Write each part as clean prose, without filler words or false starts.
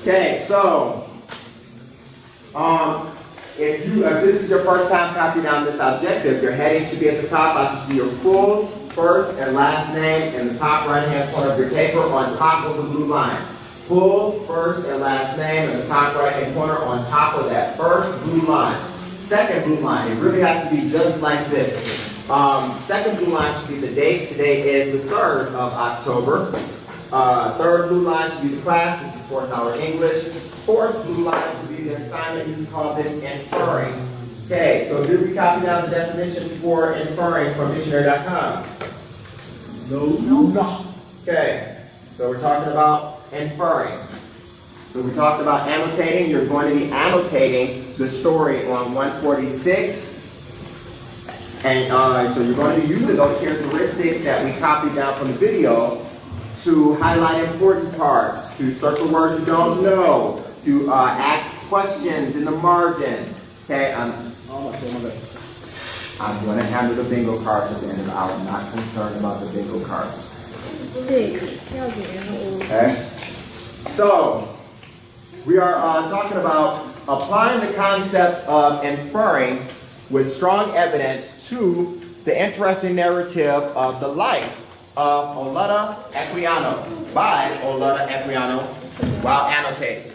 Okay, so if this is your first time copying down this objective, your heading should be at the top. I should see your full first and last name in the top right-hand corner of your paper on top of the blue line. Full first and last name in the top right-hand corner on top of that first blue line. Second blue line, it really has to be just like this. Second blue line should be the date. Today is the 3rd of October. Third blue line should be the class. This is 4th hour English. Fourth blue line should be the assignment. You can call this inferring. Okay, so did we copy down the definition for inferring from dictionary.com? No. Okay, so we're talking about inferring. So we talked about annotating. You're going to be annotating the story on 146. And so you're going to be using those characteristics that we copied down from the video to highlight important parts, to circle words you don't know, to ask questions in the margins. Okay, I'm going to handle the bingo cards at the end of the hour. I'm not concerned about the bingo cards. Okay, so we are talking about applying the concept of inferring with strong evidence to the interesting narrative of the life of Olutta Equiano, by Olutta Equiano, while annotating.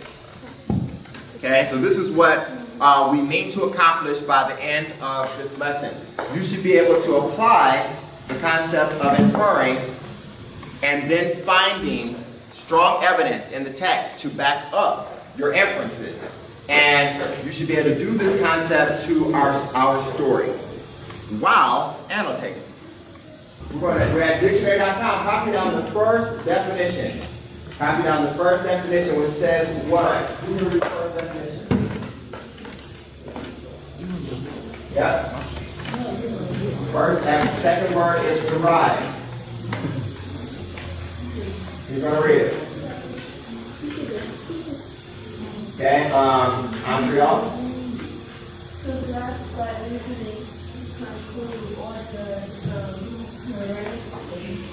Okay, so this is what we mean to accomplish by the end of this lesson. You should be able to apply the concept of inferring and then finding strong evidence in the text to back up your inferences. And you should be able to do this concept to our story while annotating. We're at dictionary.com. Copy down the first definition. Copy down the first definition, which says what? Who will read the first definition? Yeah. First and second word is derive. You're going to read it. Okay, Andrea? So that's by reasoning, conclude, or the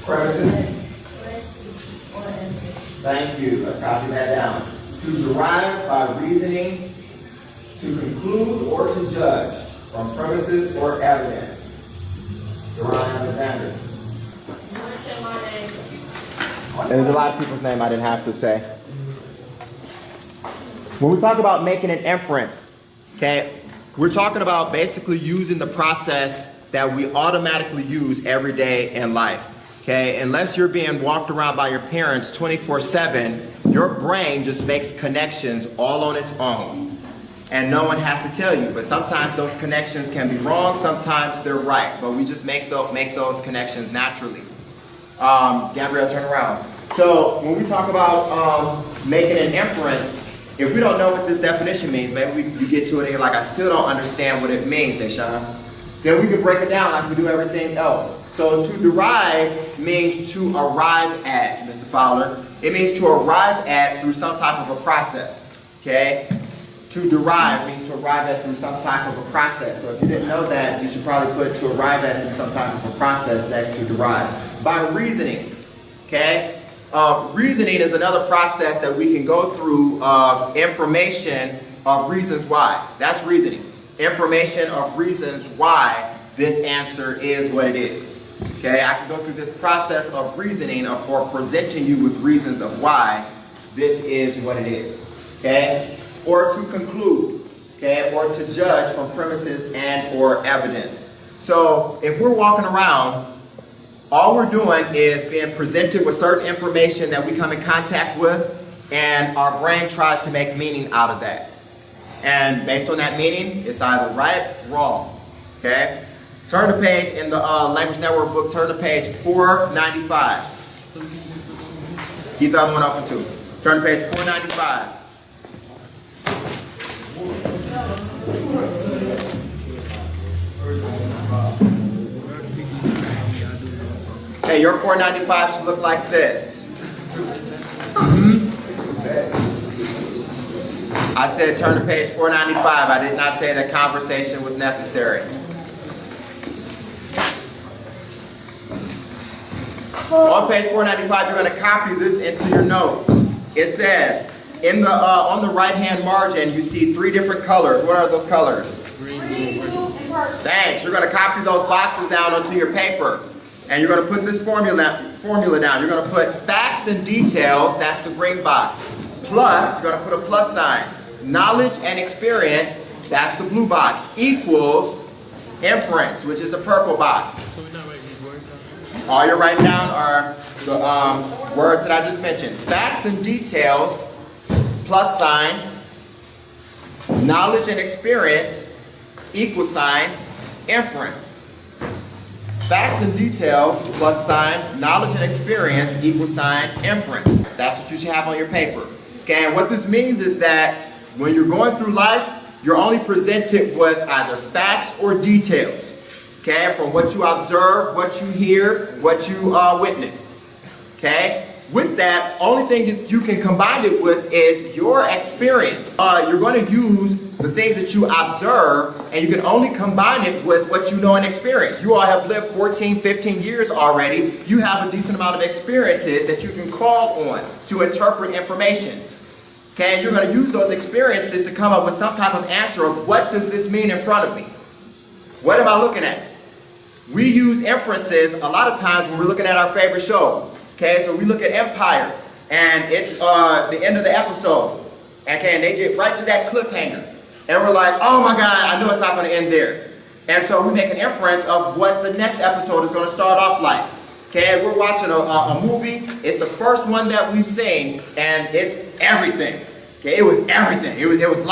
Premises? or evidence. Thank you. Let's copy that down. To derive by reasoning, to conclude or to judge from premises or evidence. Duran Alexander. And there's a lot of people's name I didn't have to say. When we talk about making an inference, okay, we're talking about basically using the process that we automatically use every day in life. Okay, unless you're being walked around by your parents 24/7, your brain just makes connections all on its own. And no one has to tell you, but sometimes those connections can be wrong, sometimes they're right, but we just make those connections naturally. Gabrielle, turn around. So when we talk about making an inference, if we don't know what this definition means, maybe you get to it and you're like, I still don't understand what it means, Deshaun. Then we can break it down like we do everything else. So to derive means to arrive at, Mr. Fowler. It means to arrive at through some type of a process, okay? To derive means to arrive at through some type of a process. So if you didn't know that, you should probably put to arrive at through some type of a process next to derive. By reasoning, okay? Reasoning is another process that we can go through of information of reasons why. That's reasoning. Information of reasons why this answer is what it is. Okay, I can go through this process of reasoning or presenting you with reasons of why this is what it is. Okay, or to conclude, okay, or to judge from premises and or evidence. So if we're walking around, all we're doing is being presented with certain information that we come in contact with, and our brain tries to make meaning out of that. And based on that meaning, it's either right or wrong. Okay? Turn the page in the Language Network book, turn to page 495. Keep the other one open too. Turn to page 495. Hey, your 495 should look like this. I said turn to page 495. I did not say that conversation was necessary. On page 495, you're going to copy this into your notes. It says, in the on the right-hand margin, you see 3 different colors. What are those colors? Green, blue, and purple. Thanks. You're going to copy those boxes down onto your paper. And you're going to put this formula down. You're going to put facts and details, that's the green box. Plus, you're going to put a plus sign. Knowledge and experience, that's the blue box. Equals inference, which is the purple box. All you're writing down are the words that I just mentioned. Facts and details, plus sign. Knowledge and experience, equal sign, inference. Facts and details, plus sign, knowledge and experience, equal sign, inference. That's what you should have on your paper. Okay, and what this means is that when you're going through life, you're only presented with either facts or details. Okay, from what you observe, what you hear, what you witness. Okay, with that, only thing that you can combine it with is your experience. You're going to use the things that you observe, and you can only combine it with what you know and experience. You all have lived 14, 15 years already. You have a decent amount of experiences that you can call on to interpret information. Okay, you're going to use those experiences to come up with some type of answer of what does this mean in front of me? What am I looking at? We use inferences a lot of times when we're looking at our favorite show. Okay, so we look at Empire, and it's the end of the episode. Okay, and they get right to that cliffhanger. And we're like, oh my God, I know it's not going to end there. And so we make an inference of what the next episode is going to start off like. Okay, we're watching a movie. It's the first one that we've seen, and it's everything. Okay, it was everything. It gave us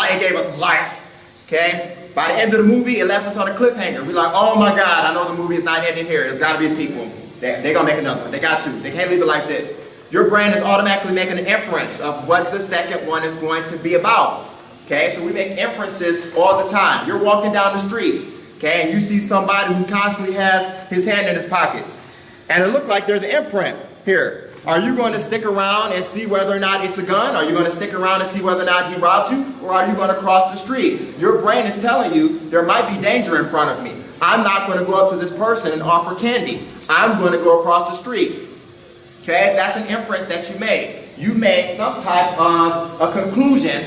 life. Okay, by the end of the movie, it left us on a cliffhanger. We're like, oh my God, I know the movie is not ending here. There's got to be a sequel. They're going to make another one. They got to. They can't leave it like this. Your brain is automatically making an inference of what the second one is going to be about. Okay, so we make inferences all the time. You're walking down the street, okay, and you see somebody who constantly has his hand in his pocket. And it looked like there's an imprint here. Are you going to stick around and see whether or not it's a gun? Are you going to stick around and see whether or not he robs you? Or are you going to cross the street? Your brain is telling you there might be danger in front of me. I'm not going to go up to this person and offer candy. I'm going to go across the street. Okay, that's an inference that you made. You made some type of a conclusion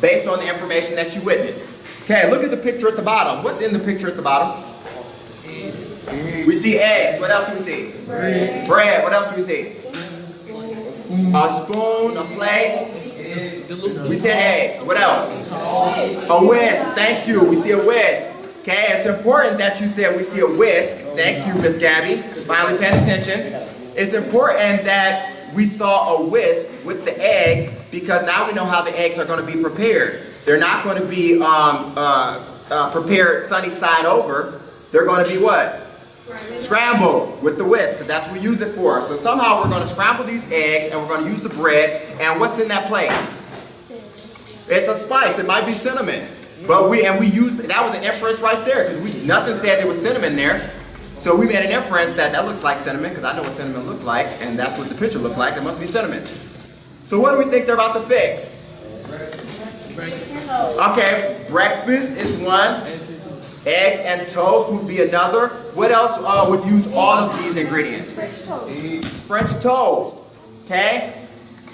based on the information that you witnessed. Okay, look at the picture at the bottom. What's in the picture at the bottom? We see eggs. What else do we see? Bread. Bread. What else do we see? A spoon, a plate. We said eggs. What else? A whisk. Thank you. We see a whisk. Okay, it's important that you said we see a whisk. Thank you, Miss Gabby. Finally paying attention. It's important that we saw a whisk with the eggs because now we know how the eggs are going to be prepared. They're not going to be prepared sunny side over. They're going to be what? Scrambled with the whisk, because that's what we use it for. So somehow we're going to scramble these eggs and we're going to use the bread. And what's in that plate? It's a spice. It might be cinnamon. But we use, that was an inference right there, because nothing said there was cinnamon there. So we made an inference that looks like cinnamon, because I know what cinnamon looked like, and that's what the picture looked like. It must be cinnamon. So what do we think they're about to fix? Okay, breakfast is one. Eggs and toast would be another. What else would use all of these ingredients? French toast. Okay?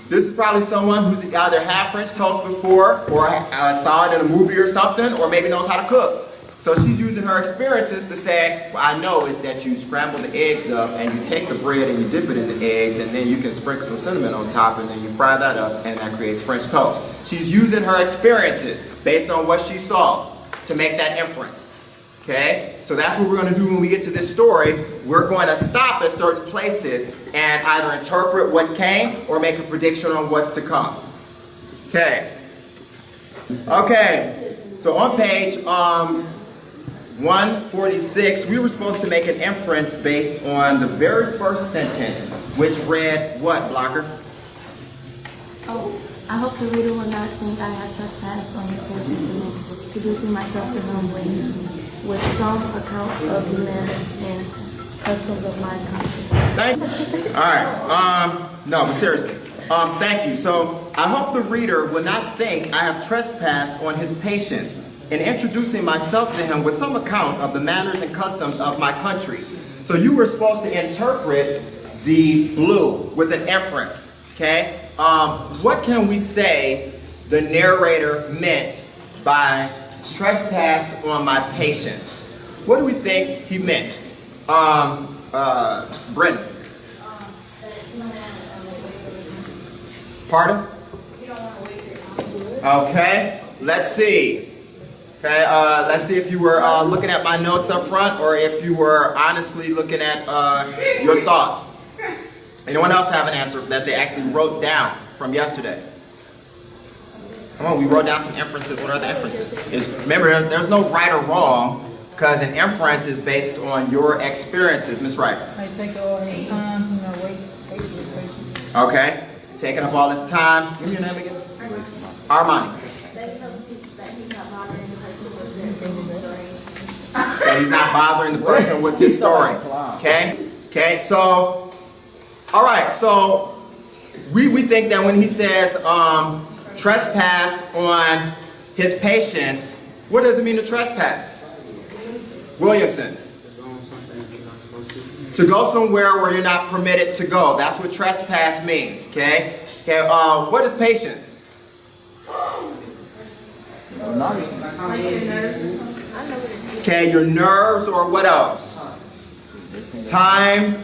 This is probably someone who's either had French toast before or saw it in a movie or something, or maybe knows how to cook. So she's using her experiences to say, well, I know that you scramble the eggs up and you take the bread and you dip it in the eggs, and then you can sprinkle some cinnamon on top and then you fry that up, and that creates French toast. She's using her experiences based on what she saw to make that inference. Okay? So that's what we're going to do when we get to this story. We're going to stop at certain places and either interpret what came or make a prediction on what's to come. Okay. Okay. So on page 146, we were supposed to make an inference based on the very first sentence, which read what, Blocker? Oh, I hope the reader will not think I have trespassed on his patience in introducing myself to him with some account of the manners and customs of my country. Thank you. All right. No, but seriously. Thank you. So I hope the reader will not think I have trespassed on his patience in introducing myself to him with some account of the manners and customs of my country. So you were supposed to interpret the blue with an inference, okay? what can we say the narrator meant by trespassed on my patience? What do we think he meant? Brendan. Pardon? Okay, let's see. Okay, let's see if you were looking at my notes up front or if you were honestly looking at your thoughts. Anyone else have an answer that they actually wrote down from yesterday? Come on, we wrote down some inferences. What are the inferences? Remember, there's no right or wrong, because an inference is based on your experiences. Miss Wright. I take all his time, wait patiently. Okay, taking up all this time. Give me your name again. Armani. That he's not bothering the person with his story. Okay? Okay, so, all right, so we think that when he says trespass on his patience, what does it mean to trespass? Williamson. To go somewhere where you're not permitted to go. That's what trespass means, okay? Okay, what is patience? Okay, your nerves, or what else? Time,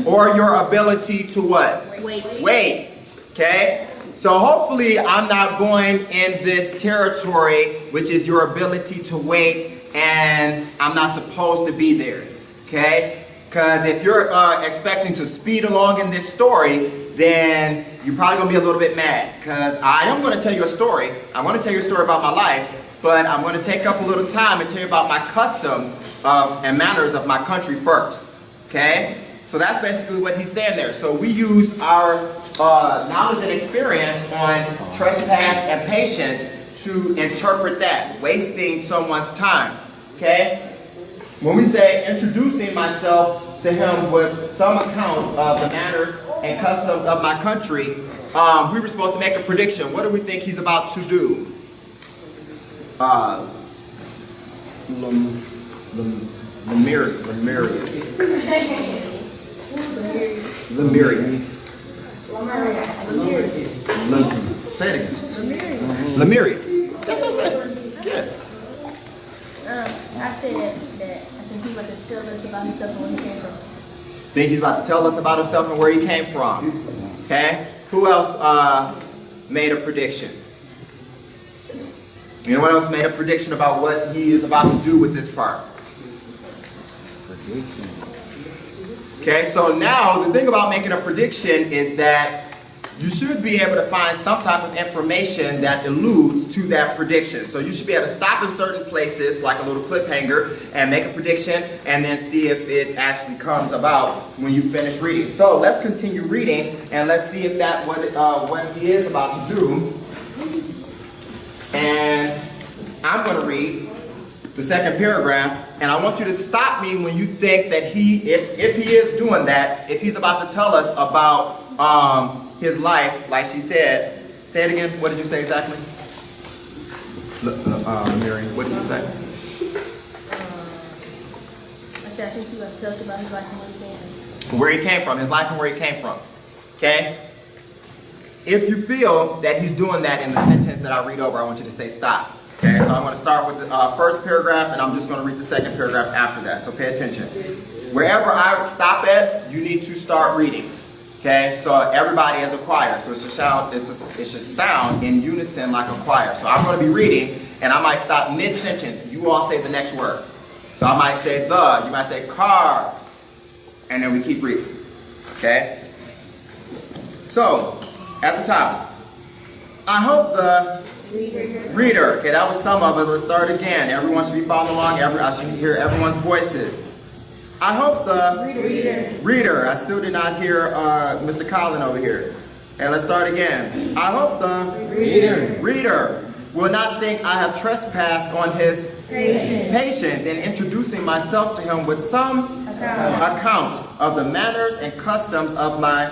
or your ability to what? Wait. Okay? So hopefully I'm not going in this territory, which is your ability to wait, and I'm not supposed to be there. Okay? Because if you're expecting to speed along in this story, then you're probably going to be a little bit mad. Because I am going to tell you a story. I'm going to tell you a story about my life, but I'm going to take up a little time and tell you about my customs and manners of my country first. Okay? So that's basically what he's saying there. So we use our knowledge and experience on trespass and patience to interpret that, wasting someone's time. Okay? When we say introducing myself to him with some account of the manners and customs of my country, we were supposed to make a prediction. What do we think he's about to do? Lemurians. Say it again. Lemuria. That's what I said. Yeah. I said that I think he was to tell us about himself and where he came from. Think he's about to tell us about himself and where he came from. Okay? Who else made a prediction? Anyone else made a prediction about what he is about to do with this part? Okay, so now the thing about making a prediction is that you should be able to find some type of information that alludes to that prediction. So you should be able to stop in certain places, like a little cliffhanger, and make a prediction, and then see if it actually comes about when you finish reading. So let's continue reading, and let's see if that what he is about to do. And I'm going to read the second paragraph, and I want you to stop me when you think that if he is doing that, if he's about to tell us about his life, like she said. Say it again. What did you say exactly? Mary, what did you say? I said I think he was to tell us about his life and where he came from, his life and where he came from. Okay? If you feel that he's doing that in the sentence that I read over, I want you to say stop. Okay, so I'm going to start with the first paragraph, and I'm just going to read the second paragraph after that, so pay attention. Wherever I stop at, you need to start reading. Okay, so everybody as a choir, so it should sound in unison like a choir. So I'm going to be reading, and I might stop mid-sentence. You all say the next word. So I might say the, you might say car, and then we keep reading. Okay? So, at the top, I hope the reader. Okay, that was some of it. Let's start again. Everyone should be following along. I should hear everyone's voices. I hope the reader. I still did not hear Mr. Collin over here. And let's start again. I hope the reader will not think I have trespassed on his patience in introducing myself to him with some account of the manners and customs of my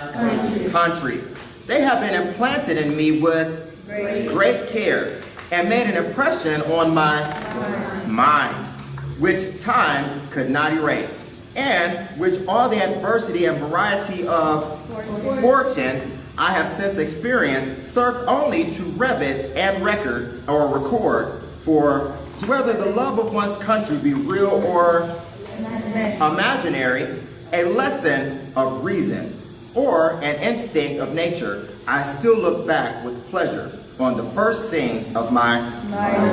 country. They have been implanted in me with great care and made an impression on my mind, which time could not erase, and which all the adversity and variety of fortune I have since experienced served only to revet and record for whether the love of one's country be real or imaginary, a lesson of reason, or an instinct of nature. I still look back with pleasure on the first scenes of my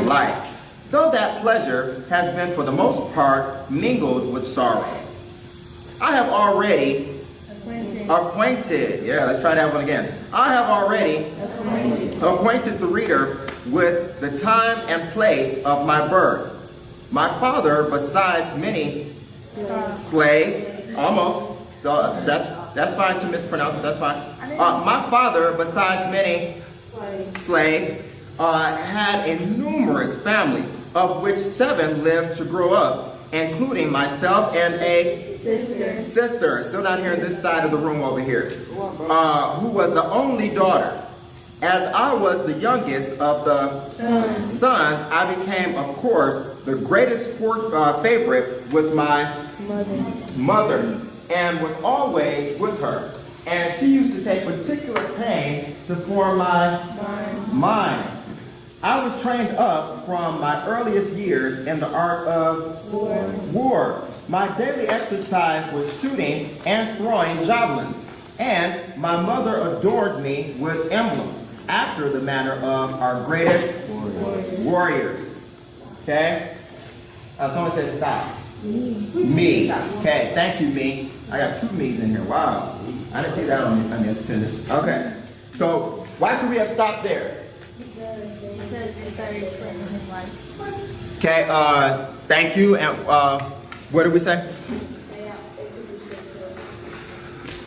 life, though that pleasure has been for the most part mingled with sorrow. I have already acquainted, yeah, let's try that one again. I have already acquainted the reader with the time and place of my birth. My father, besides many slaves, almost, so that's fine to mispronounce it, that's fine. My father, besides many slaves, had a numerous family, of which 7 lived to grow up, including myself and a sister, still not here on this side of the room over here, who was the only daughter. As I was the youngest of the sons, I became, of course, the greatest favorite with my mother, and was always with her. And she used to take particular pains to form my mind. I was trained up from my earliest years in the art of war. My daily exercise was shooting and throwing javelins, and my mother adored me with emblems after the manner of our greatest warriors. Okay? Someone said stop. Me. Okay, thank you, me. I got 2 me's in here. Wow. I didn't see that on the attendance. Okay. So, why should we have stopped there? Okay, thank you. And what did we say?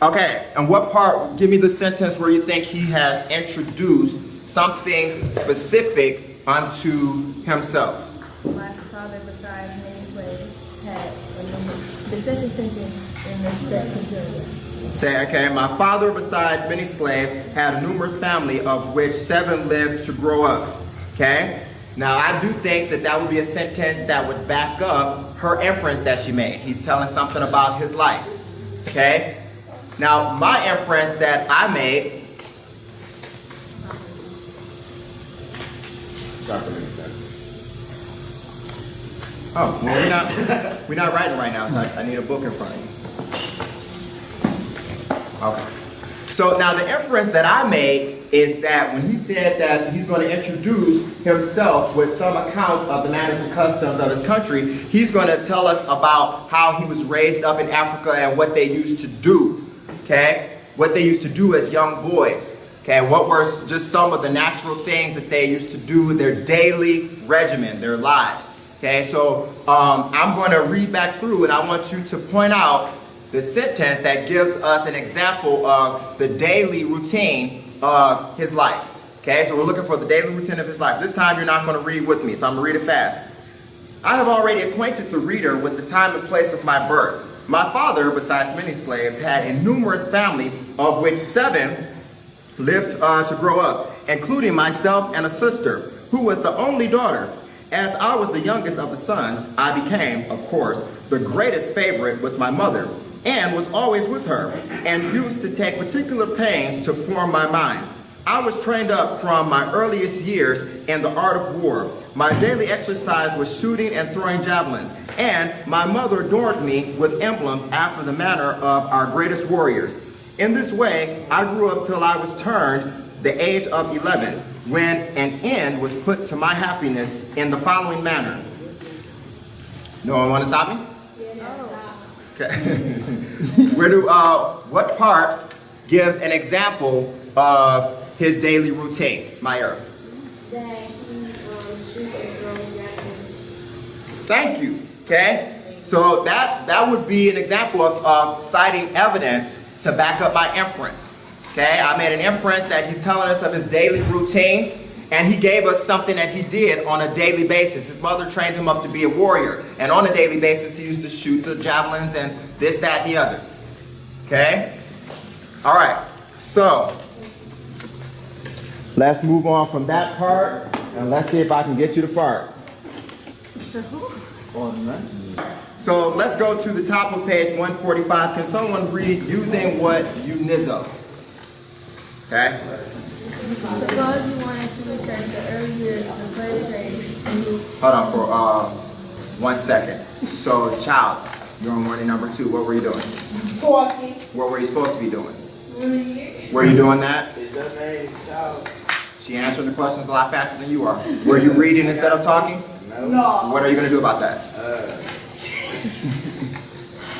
Okay, and what part, give me the sentence where you think he has introduced something specific unto himself. My father, besides many slaves, had a number. The second sentence in the second. Say, okay, my father, besides many slaves, had a numerous family, of which 7 lived to grow up. Okay? Now, I do think that that would be a sentence that would back up her inference that she made. He's telling something about his life. Okay? Now, my inference that I made. Oh, well, we're not writing right now, so I need a book in front of you. Okay. So now the inference that I made is that when he said that he's going to introduce himself with some account of the manners and customs of his country, he's going to tell us about how he was raised up in Africa and what they used to do. Okay? What they used to do as young boys. Okay? What were just some of the natural things that they used to do, their daily regimen, their lives. Okay? So I'm going to read back through and I want you to point out the sentence that gives us an example of the daily routine of his life. Okay, so we're looking for the daily routine of his life. This time you're not going to read with me, so I'm going to read it fast. I have already acquainted the reader with the time and place of my birth. My father, besides many slaves, had a numerous family, of which 7 lived to grow up, including myself and a sister, who was the only daughter. As I was the youngest of the sons, I became, of course, the greatest favorite with my mother, and was always with her, and used to take particular pains to form my mind. I was trained up from my earliest years in the art of war. My daily exercise was shooting and throwing javelins, and my mother adorned me with emblems after the manner of our greatest warriors. In this way, I grew up till I was turned the age of 11, when an end was put to my happiness in the following manner. No one want to stop me? What part gives an example of his daily routine, Myra? Thank you. Okay, so that would be an example of citing evidence to back up my inference. Okay, I made an inference that he's telling us of his daily routines. And he gave us something that he did on a daily basis. His mother trained him up to be a warrior. And on a daily basis, he used to shoot the javelins and this, that, and the other. Okay? All right. So, let's move on from that part. And let's see if I can get you to fart. So let's go to the top of page 145. Can someone read using what you nizzo? Okay? Suppose you wanted to research the early years of the slave trade and you Hold on for 1 second. So, child, you're on warning number 2. What were you doing? Talking. What were you supposed to be doing? Were you doing that? Is that name child? She answered the questions a lot faster than you are. Were you reading instead of talking? No. What are you going to do about that?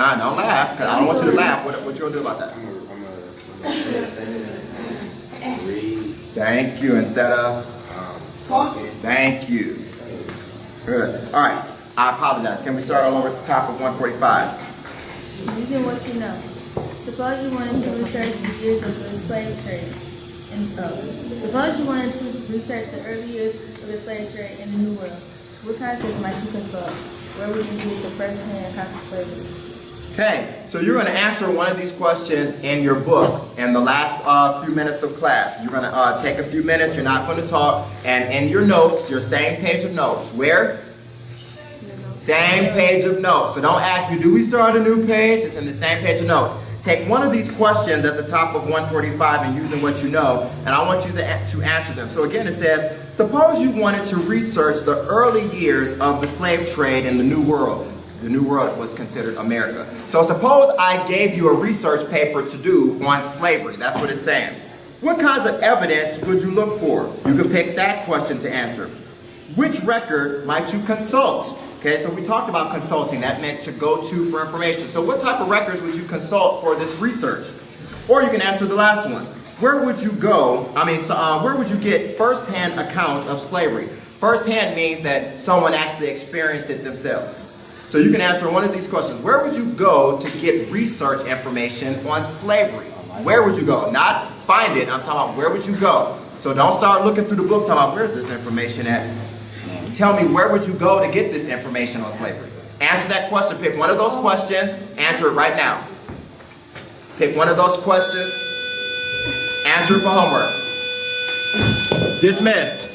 Don't laugh, because I don't want you to laugh. What you going to do about that? I'm gonna read, Thank you. Instead of, Talking. thank you. Good. All right. I apologize. Can we start all over at the top of 145? using what you know. Suppose you wanted to research the years of the slave trade. Suppose you wanted to research the early years of the slave trade in the New World. What concepts might you consult? Where would you get the first-hand accounts of slavery? Okay, so you're going to answer one of these questions in your book in the last few minutes of class. You're going to take a few minutes, you're not going to talk, and in your notes, your same page of notes. Where? Same page of notes. So don't ask me, do we start a new page? It's in the same page of notes. Take one of these questions at the top of 145 and using what you know, and I want you to answer them. So again, it says, suppose you wanted to research the early years of the slave trade in the New World. The New World was considered America. So suppose I gave you a research paper to do on slavery. That's what it's saying. What kinds of evidence would you look for? You could pick that question to answer. Which records might you consult? Okay, so we talked about consulting. That meant to go to for information. So what type of records would you consult for this research? Or you can answer the last one. Where would you go? Where would you get first-hand accounts of slavery? First-hand means that someone actually experienced it themselves. So you can answer one of these questions. Where would you go to get research information on slavery? Where would you go? Not find it. I'm talking about where would you go? So don't start looking through the book talking about where's this information at? Tell me, where would you go to get this information on slavery? Answer that question. Pick one of those questions. Answer it right now. Pick one of those questions. Answer it for homework. Dismissed.